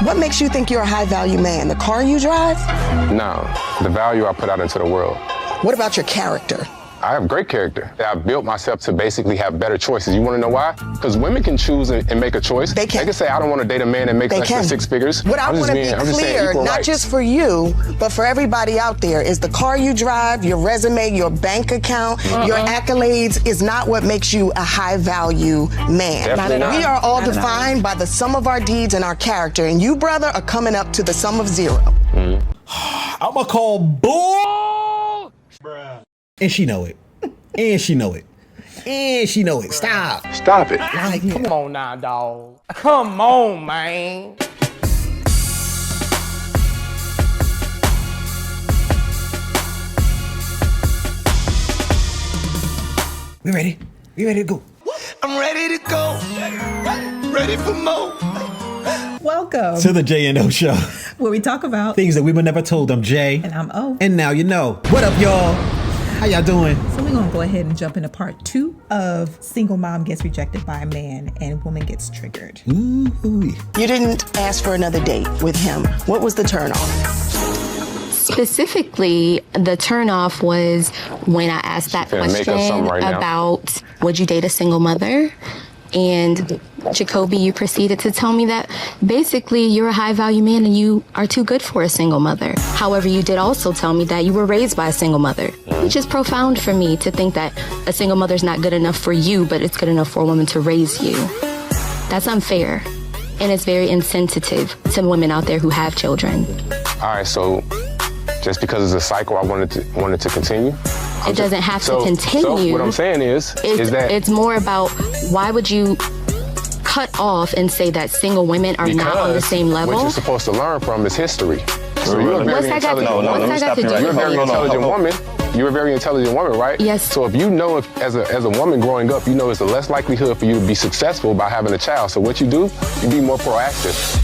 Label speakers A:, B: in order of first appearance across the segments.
A: What makes you think you're a high-value man? The car you drive?
B: No, the value I put out into the world.
A: What about your character?
B: I have great character. I've built myself to basically have better choices. You want to know why? Because women can choose and make a choice.
A: They can.
B: They can say, I don't want to date a man that makes less than 6 figures.
A: What I want to be clear, not just for you, but for everybody out there, is the car you drive, your resume, your bank account, your accolades is not what makes you a high-value man.
B: Definitely not.
A: We are all defined by the sum of our deeds and our character, and you, brother, are coming up to the sum of 0.
C: I'm gonna call bull. Bruh. And she know it. And she know it. And she know it. Stop.
B: Stop it.
C: Like,
D: Come on now, dog. Come on, man.
C: we ready? We ready to go?
E: I'm ready to go. Ready for more.
F: Welcome
C: To the J&O Show.
F: where we talk about
C: Things that we were never told. I'm Jay.
F: and I'm O.
C: And now you know. What up, y'all? How y'all doing?
F: So we're gonna go ahead and jump into part 2 of single mom gets rejected by a man and woman gets triggered.
C: Ooh.
A: You didn't ask for another date with him. What was the turn off?
G: Specifically, the turnoff was when I asked that
B: Finna make up
G: question
B: something right now.
G: about would you date a single mother? And Jacoby, you proceeded to tell me that basically you're a high value man and you are too good for a single mother. However, you did also tell me that you were raised by a single mother, which is profound for me to think that a single mother's not good enough for you, but it's good enough for a woman to raise you. That's unfair. And it's very insensitive to women out there who have children.
B: All right, so just because it's a cycle, I wanted to continue.
G: It doesn't have to continue.
B: So what I'm saying is that
G: it's more about why would you cut off and say that single women are not on the same level?
B: What you're supposed to learn from is history. So you're a
G: What's
B: very
G: that got to
B: intelligent woman.
G: what's that got to do
B: You're a
G: with
B: very
G: it?
B: intelligent woman. You're a very intelligent woman, right?
G: Yes.
B: So if you know, as a woman growing up, you know it's the less likelihood for you to be successful by having a child. So what you do, you be more proactive.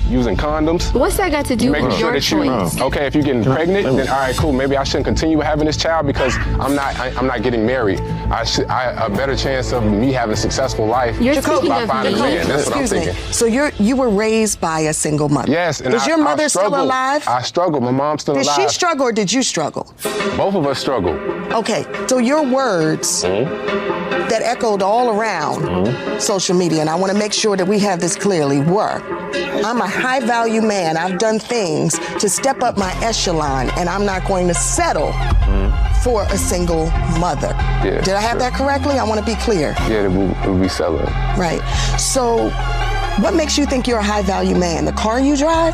B: Using condoms.
G: What's that got to do
B: Making
G: with
B: sure
G: your
B: that you,
G: choice?
B: okay, if you're getting pregnant, then all right, cool. Maybe I shouldn't continue having this child because I'm not getting married. I a better chance of me having a successful life
G: You're
B: by
G: speaking of
B: finding a
G: me.
B: man. That's what I'm
A: Excuse me.
B: thinking.
A: So you were raised by a single mother?
B: Yes. And
A: Is your mother still alive?
B: I struggled. My mom's still
A: Did
B: alive.
A: she struggle or did you struggle?
B: Both of us struggle.
A: Okay, so your words that echoed all around social media, and I want to make sure that we have this clearly, were, I'm a high value man. I've done things to step up my echelon, and I'm not going to settle for a single mother.
B: Yeah,
A: Did I have that correctly? I want to be clear.
B: Yeah, it would be selling.
A: Right. So what makes you think you're a high value man? The car you drive?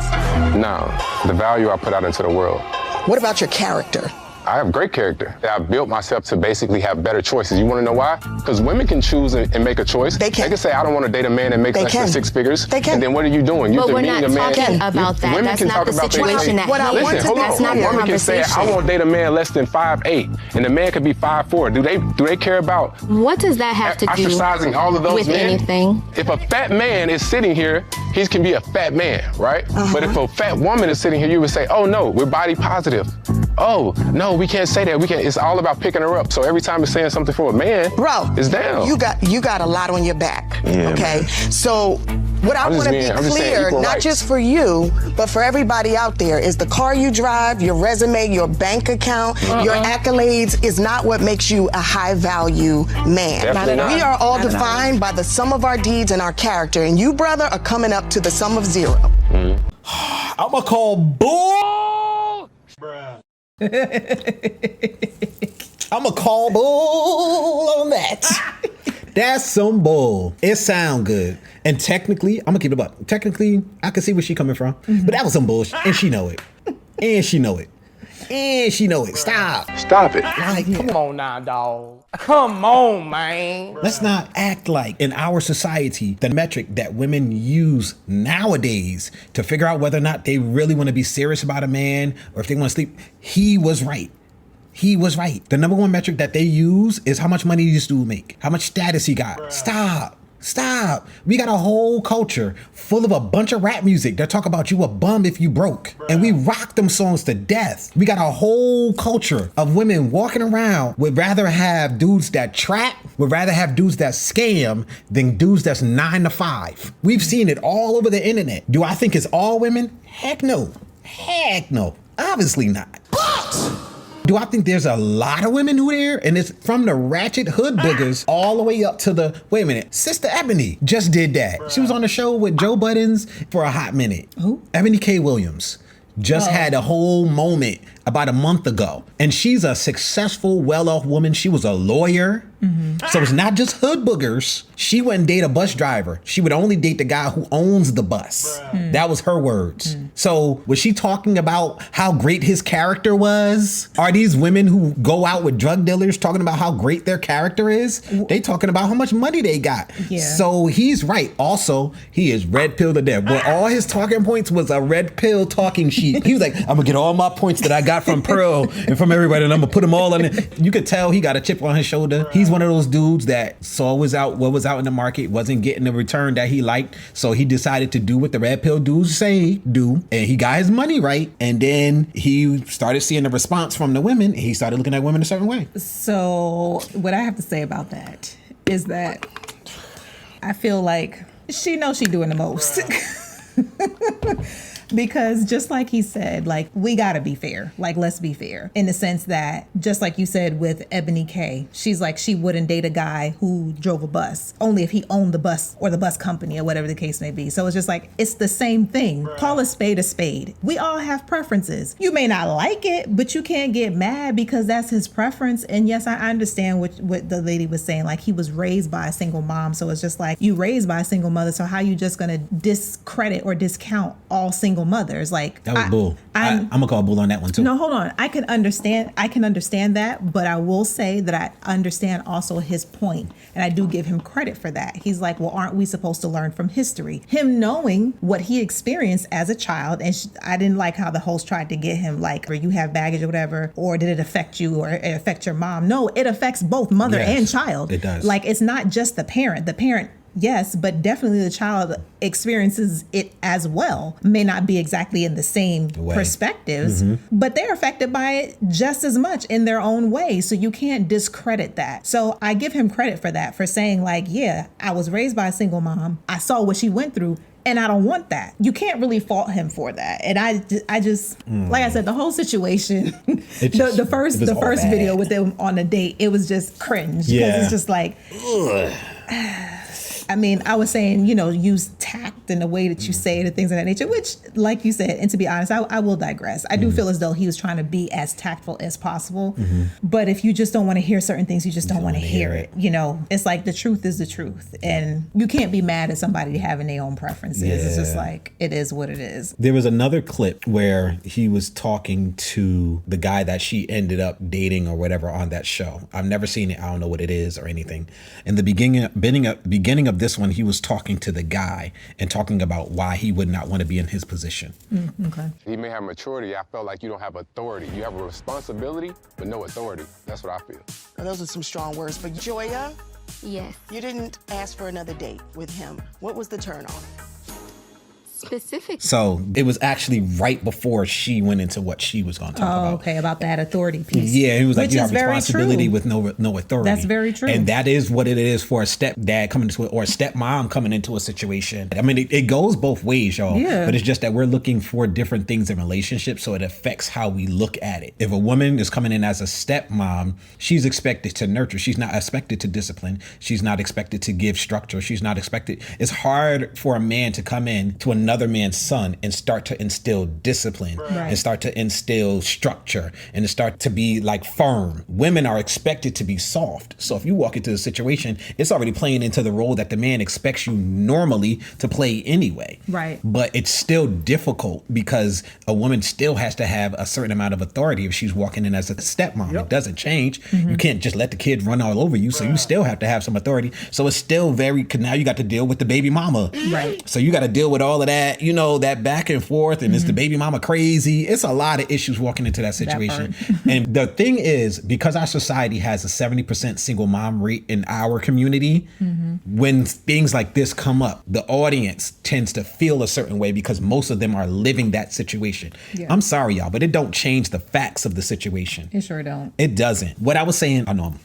B: No, the value I put out into the world.
A: What about your character?
B: I have great character. I've built myself to basically have better choices. You want to know why? Because women can choose and make a choice.
A: They can.
B: They can say, I don't want to date a man that makes less than 6 figures.
A: They can.
B: And then what are you doing? You're
G: But we're not
B: demeaning a man.
G: talking about that.
B: Women
G: That's
B: can
G: not
B: talk
G: the
B: about
G: situation
B: things.
G: that
A: I want
B: Listen,
A: to
B: hold
A: that's
B: on.
A: not
B: A
A: the
B: woman can say, I won't date a man less than 5'8", and the man could be 5'4". Do they care about
G: What does that have to do
B: ostracizing all of those
G: with
B: men?
G: anything?
B: If a fat man is sitting here, he can be a fat man, right? But if a fat woman is sitting here, you would say, oh no, we're body positive. Oh, no, we can't say that. It's all about picking her up. So every time it's saying something for a man,
A: Bro,
B: it's down.
A: You got a lot on your back.
B: Yeah,
A: okay.
B: man.
A: So what I want to be
B: I'm just saying
A: clear,
B: equal
A: not
B: rights.
A: just for you, but for everybody out there, is the car you drive, your resume, your bank account, your accolades is not what makes you a high value man.
B: Definitely not.
A: We are all defined by the sum of our deeds and our character, and you, brother, are coming up to the sum of 0.
C: I'm gonna call bull. Bruh. I'm gonna call bull on that. That's some bull. It sound good. And technically, I'm gonna keep it up. Technically, I can see where she coming from. But that was some bullshit. And she know it. And she know it. And she know it. Stop.
B: Stop it.
C: Like,
D: Come on now, dog. Come on, man.
C: let's not act like in our society, the metric that women use nowadays to figure out whether or not they really want to be serious about a man or if they want to sleep. He was right. He was right. The number one metric that they use is how much money this dude make, how much status he got. Stop. Stop. We got a whole culture full of a bunch of rap music that talk about you a bum if you broke. And we rock them songs to death. We got a whole culture of women walking around would rather have dudes that trap, would rather have dudes that scam than dudes that's 9 to 5. We've seen it all over the internet. Do I think it's all women? Heck no. Heck no. Obviously not. Do I think there's a lot of women who are there? And it's from the ratchet hood boogers all the way up to the, wait a minute, Sister Ebony just did that. She was on the show with Joe Buttons for a hot minute. Who? Ebony K. Williams just had a whole moment about a month ago. And she's a successful, well-off woman. She was a lawyer. So it's not just hood boogers. She wouldn't date a bus driver. She would only date the guy who owns the bus. That was her words. So was she talking about how great his character was? Are these women who go out with drug dealers talking about how great their character is? They talking about how much money they got.
F: Yeah.
C: So he's right. Also, he is red pill to death. But all his talking points was a red pill talking sheet. He was like, I'm gonna get all my points that I got from Pearl and from everybody, and I'm gonna put them all in it. You could tell he got a chip on his shoulder. He's one of those dudes that saw what was out in the market, wasn't getting the return that he liked, so he decided to do what the red pill dudes say do, and he got his money right, and then he started seeing the response from the women, and he started looking at women a certain way.
F: So what I have to say about that is that I feel like she knows she's doing the most. Because just like he said, like, we gotta be fair. Like, let's be fair. In the sense that, just like you said with Ebony K, she's like, she wouldn't date a guy who drove a bus, only if he owned the bus or the bus company or whatever the case may be. So it's just like, it's the same thing. Right. Call a spade a spade. We all have preferences. You may not like it, but you can't get mad because that's his preference. And yes, I understand what the lady was saying. Like, he was raised by a single mom. So it's just like, you raised by a single mother. So how you just gonna discredit or discount all single mothers? Like,
C: that was bull. I'm gonna call bull on that one too.
F: No, hold on. I can understand that, but I will say that I understand also his point, and I do give him credit for that. He's like, well, aren't we supposed to learn from history? Him knowing what he experienced as a child, and I didn't like how the host tried to get him like, or you have baggage or whatever, or did it affect you or it affect your mom? No, it affects both mother and child. It does. Like, it's not just the parent. The parent, yes, but definitely the child experiences it as well. May not be exactly in the same perspectives, but they're affected by it just as much in their own way. So you can't discredit that. So I give him credit for that, for saying like, yeah, I was raised by a single mom. I saw what she went through, and I don't want that. You can't really fault him for that. And I just like I said, the whole situation, the first video with them on a date, it was just cringe because it's just like, I mean, I was saying, use tact in the way that you say it and things of that nature, which, like you said, and to be honest, I will digress. I do feel as though he was trying to be as tactful as possible. But if you just don't want to hear certain things, you just don't want to hear it. It's like the truth is the truth. And you can't be mad at somebody having their own preferences. Yeah. It's just like, it is what it is.
C: There was another clip where he was talking to the guy that she ended up dating or whatever on that show. I've never seen it. I don't know what it is or anything. In the beginning of this one, he was talking to the guy and talking about why he would not want to be in his position.
F: Okay.
B: He may have maturity. I felt like you don't have authority. You have a responsibility, but no authority. That's what I feel.
A: Well, those are some strong words. But Joya,
G: Yes.
A: you didn't ask for another date with him. What was the turn on?
G: Specific.
C: So it was actually right before she went into what she was going to talk about.
F: Okay, about that authority piece.
C: Yeah, he was like,
F: Which
C: you have
F: is very
C: responsibility
F: true.
C: with no authority.
F: That's very true.
C: And that is what it is for a stepdad coming into it, or a stepmom coming into a situation. I mean, it goes both ways, y'all.
F: Yeah.
C: But it's just that we're looking for different things in relationships, so it affects how we look at it. If a woman is coming in as a stepmom, she's expected to nurture. She's not expected to discipline. She's not expected to give structure. She's not expected. It's hard for a man to come in to another man's son and start to instill discipline and start to instill structure and to start to be like firm. Women are expected to be soft. So if you walk into the situation, it's already playing into the role that the man expects you normally to play anyway.
F: Right.
C: But it's still difficult because a woman still has to have a certain amount of authority if she's walking in as a stepmom. It doesn't change. You can't just let the kid run all over you. So you still have to have some authority. So it's still now you got to deal with the baby mama.
F: Right.
C: So you got to deal with all of that. that, you know, that back and forth, and is the baby mama crazy? It's a lot of issues walking into that situation. And the thing is, because our society has a 70% single mom rate in our community, when things like this come up, the audience tends to feel a certain way because most of them are living that situation.
F: Yeah.
C: I'm sorry, y'all, but it don't change the facts of the situation.
F: It sure don't.
C: It doesn't. What I was saying, I know I'm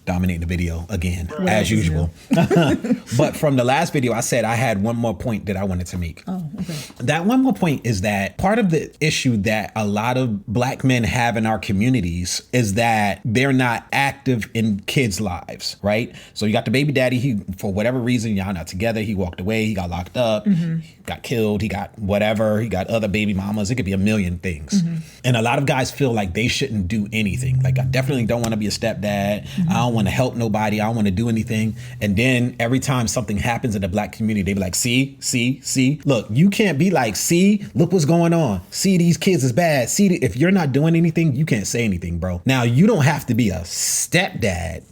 C: dominating the video again, as usual. But from the last video, I said I had one more point that I wanted to make.
F: Oh, okay.
C: That one more point is that part of the issue that a lot of black men have in our communities is that they're not active in kids' lives, right? So you got the baby daddy, he, for whatever reason, y'all not together, he walked away, he got locked up, he got killed, he got whatever, he got other baby mamas, it could be a million things. And a lot of guys feel like they shouldn't do anything. Like, I definitely don't want to be a stepdad, I don't want to help nobody, I don't want to do anything. And then every time something happens in the black community, they be like, see. Look, you can't be like, see, look what's going on. See, these kids is bad. See, if you're not doing anything, you can't say anything, bro. Now, you don't have to be a stepdad.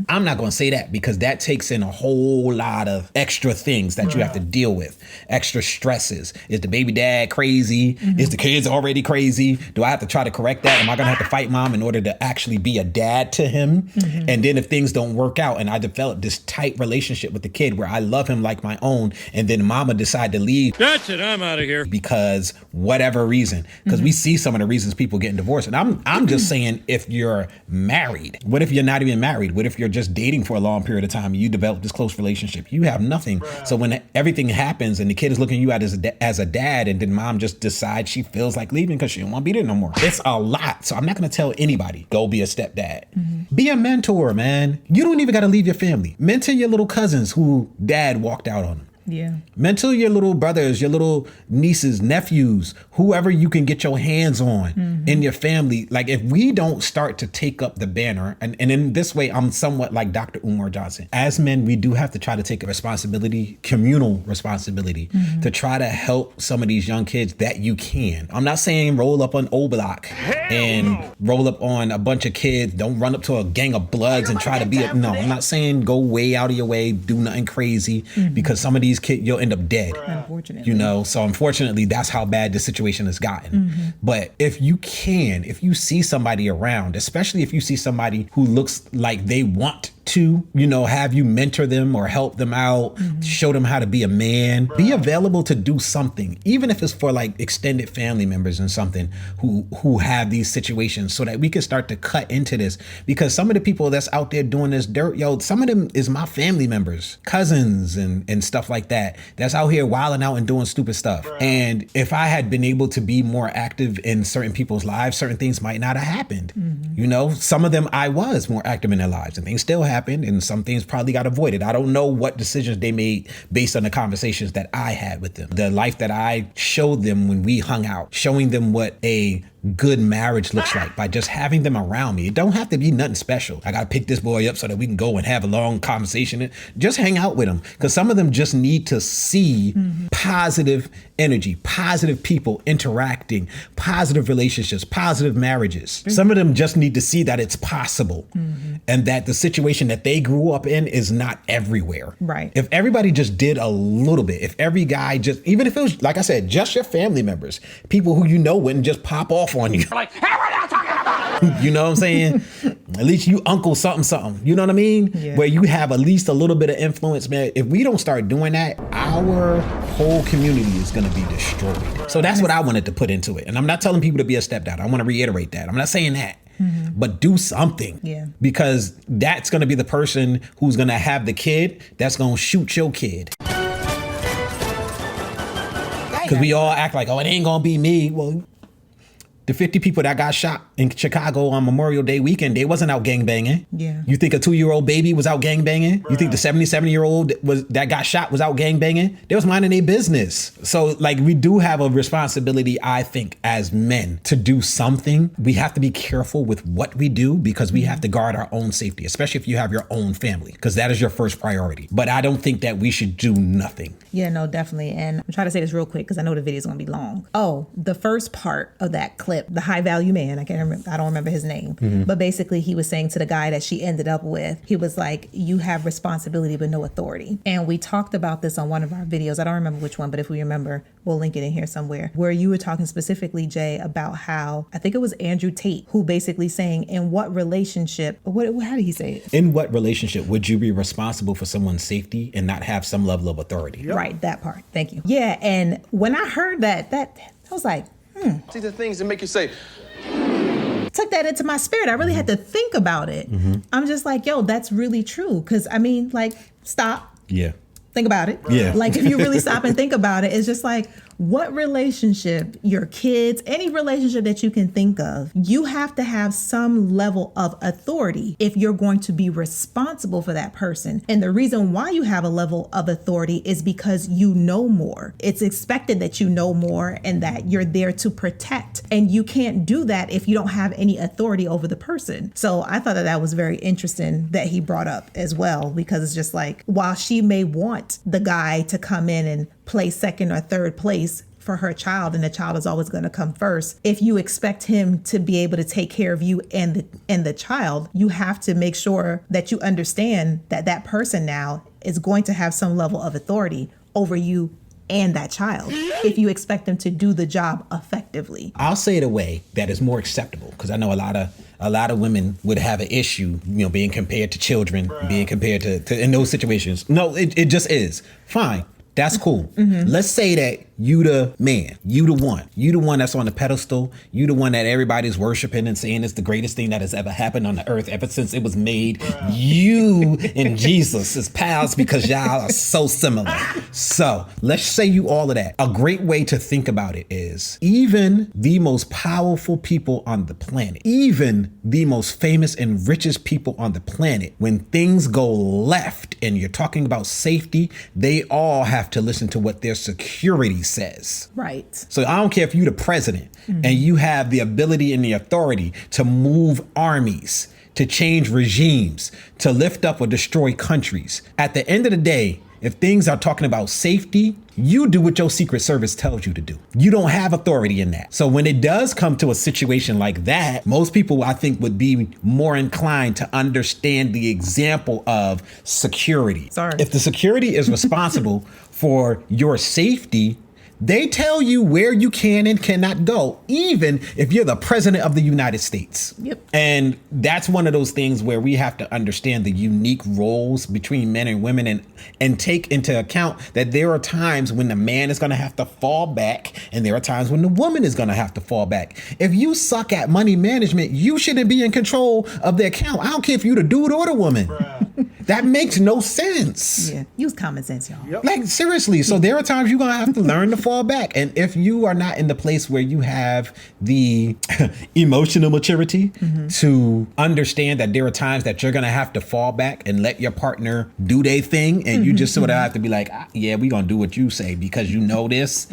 C: I'm not going to say that because that takes in a whole lot of extra things that you have to deal with. Extra stresses. Is the baby dad crazy? Is the kids already crazy? Do I have to try to correct that? Am I going to have to fight mom in order to actually be a dad to him? And then if things don't work out and I develop this tight relationship with the kid where I love him like my own, and then mama decide to leave.
H: That's it, I'm out of here.
C: Because whatever reason, because we see some of the reasons people getting divorced. And I'm just saying, if you're married, what if you're not even married? What if you're just dating for a long period of time and you develop this close relationship? You have nothing. So when everything happens and the kid is looking at you as a dad, and then mom just decides she feels like leaving because she don't want to be there no more. It's a lot. So I'm not going to tell anybody, go be a stepdad. Be a mentor, man. You don't even got to leave your family. Mentor your little cousins who dad walked out on them.
F: Yeah.
C: Mentor your little brothers, your little nieces, nephews, whoever you can get your hands on in your family. Like, if we don't start to take up the banner, and in this way, I'm somewhat like Dr. Umar Johnson. As men, we do have to try to take a responsibility, communal responsibility, to try to help some of these young kids that you can. I'm not saying roll up on O Block and roll up on a bunch of kids. Don't run up to a gang of bloods and try to be no, I'm not saying go way out of your way, do nothing crazy, because some of these kids, you'll end up dead. Unfortunately. You know, so unfortunately, that's how bad the situation has gotten. But if you see somebody around, especially if you see somebody who looks like they want to, you know, have you mentor them or help them out, show them how to be a man, be available to do something, even if it's for like extended family members and something who have these situations, so that we can start to cut into this. Because some of the people that's out there doing this dirt, some of them is my family members, cousins and stuff like that, that's out here wilding out and doing stupid stuff. And if I had been able to be more active in certain people's lives, certain things might not have happened. You know, some of them I was more active in their lives, and things still happened, and some things probably got avoided. I don't know what decisions they made based on the conversations that I had with them, the life that I showed them when we hung out, showing them what a good marriage looks like by just having them around me. It don't have to be nothing special. I gotta pick this boy up so that we can go and have a long conversation and just hang out with him, because some of them just need to see positive energy, positive people interacting, positive relationships, positive marriages. Some of them just need to see that it's possible, and that the situation that they grew up in is not everywhere. Right. If everybody just did a little bit, if every guy just, even if it was, like I said, just your family members, people who you know wouldn't just pop off on you. Like, hey, what are y'all talking about? You know what I'm saying? At least you uncle something. You know what I mean? Yeah. Where you have at least a little bit of influence, man. If we don't start doing that, our whole community is going to be destroyed. So that's what I wanted to put into it. And I'm not telling people to be a stepdad. I want to reiterate that. I'm not saying that. But do something. Yeah. Because that's going to be the person who's going to have the kid that's going to shoot your kid. Because we all act like, oh, it ain't going to be me. Well, the 50 people that got shot in Chicago on Memorial Day weekend, they wasn't out gangbanging. Yeah. You think a 2-year-old baby was out gangbanging? You think the 77-year-old that got shot was out gangbanging? They was minding their business. So, like, we do have a responsibility, I think, as men to do something. We have to be careful with what we do, because we have to guard our own safety, especially if you have your own family, because that is your first priority. But I don't think that we should do nothing.
F: Yeah, no, definitely. And I'm trying to say this real quick because I know the video is going to be long. Oh, the first part of that clip clip, the high value man, I don't remember his name, but basically he was saying to the guy that she ended up with, he was like, you have responsibility but no authority. And we talked about this on one of our videos. I don't remember which one, but if we remember, we'll link it in here somewhere, where you were talking specifically, Jay, about how, I think it was Andrew Tate, who basically saying, in what relationship, how did he say it?
C: In what relationship would you be responsible for someone's safety and not have some level of authority?
F: Yep. Right, that part. Thank you. Yeah, and when I heard that I was like,
E: These are things that make you say,
F: took that into my spirit. I really had to think about it. I'm just like, yo, that's really true. Because I mean, like, stop.
C: Yeah.
F: Think about it.
C: Yeah.
F: Like, if you really stop and think about it, it's just like, what relationship, your kids, any relationship that you can think of, you have to have some level of authority if you're going to be responsible for that person. And the reason why you have a level of authority is because you know more. It's expected that you know more and that you're there to protect. And you can't do that if you don't have any authority over the person. So I thought that was very interesting that he brought up as well, because it's just like, while she may want the guy to come in and play second or third place for her child, and the child is always going to come first, if you expect him to be able to take care of you and the child, you have to make sure that you understand that that person now is going to have some level of authority over you and that child if you expect them to do the job effectively.
C: I'll say it a way that is more acceptable, because I know a lot of women would have an issue, being compared to children, being compared to in those situations. No, it just is. Fine. That's cool. Let's say that you the man, you the one that's on the pedestal, you the one that everybody's worshiping and saying is the greatest thing that has ever happened on the earth ever since it was made. You and Jesus is pals because y'all are so similar. So let's say you all of that. A great way to think about it is, even the most powerful people on the planet, even the most famous and richest people on the planet, when things go left and you're talking about safety, they all have to listen to what their security says.
F: Right.
C: So I don't care if you're the president and you have the ability and the authority to move armies, to change regimes, to lift up or destroy countries. At the end of the day, if things are talking about safety, you do what your Secret Service tells you to do. You don't have authority in that. So when it does come to a situation like that, most people, I think, would be more inclined to understand the example of security.
F: Sorry.
C: If the security is responsible for your safety, they tell you where you can and cannot go, even if you're the president of the United States.
F: Yep.
C: And that's one of those things where we have to understand the unique roles between men and women, and take into account that there are times when the man is going to have to fall back and there are times when the woman is going to have to fall back. If you suck at money management, you shouldn't be in control of the account. I don't care if you're the dude or the woman. That makes no sense.
F: Yeah, use common sense, y'all.
C: Yep. Like, seriously. So there are times you're going to have to learn to fall back. And if you are not in the place where you have the emotional maturity to understand that there are times that you're going to have to fall back and let your partner do their thing, and you just sort of have to be like, yeah, we're going to do what you say because you know this.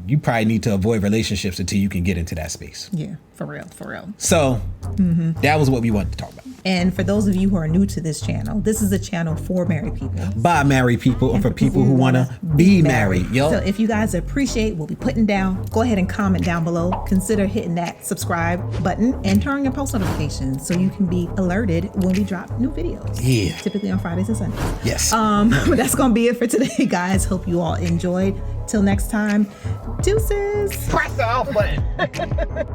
C: You probably need to avoid relationships until you can get into that space.
F: Yeah, for real, for real.
C: So that was what we wanted to talk about.
F: And for those of you who are new to this channel, this is a channel for married people.
C: By married people, and for people who want to be married. Yo.
F: So if you guys appreciate what we putting down, go ahead and comment down below. Consider hitting that subscribe button and turn on your post notifications so you can be alerted when we drop new videos.
C: Yeah.
F: Typically on Fridays and Sundays.
C: Yes.
F: But that's going to be it for today, guys. Hope you all enjoyed. Till next time, deuces.
D: Press the off button.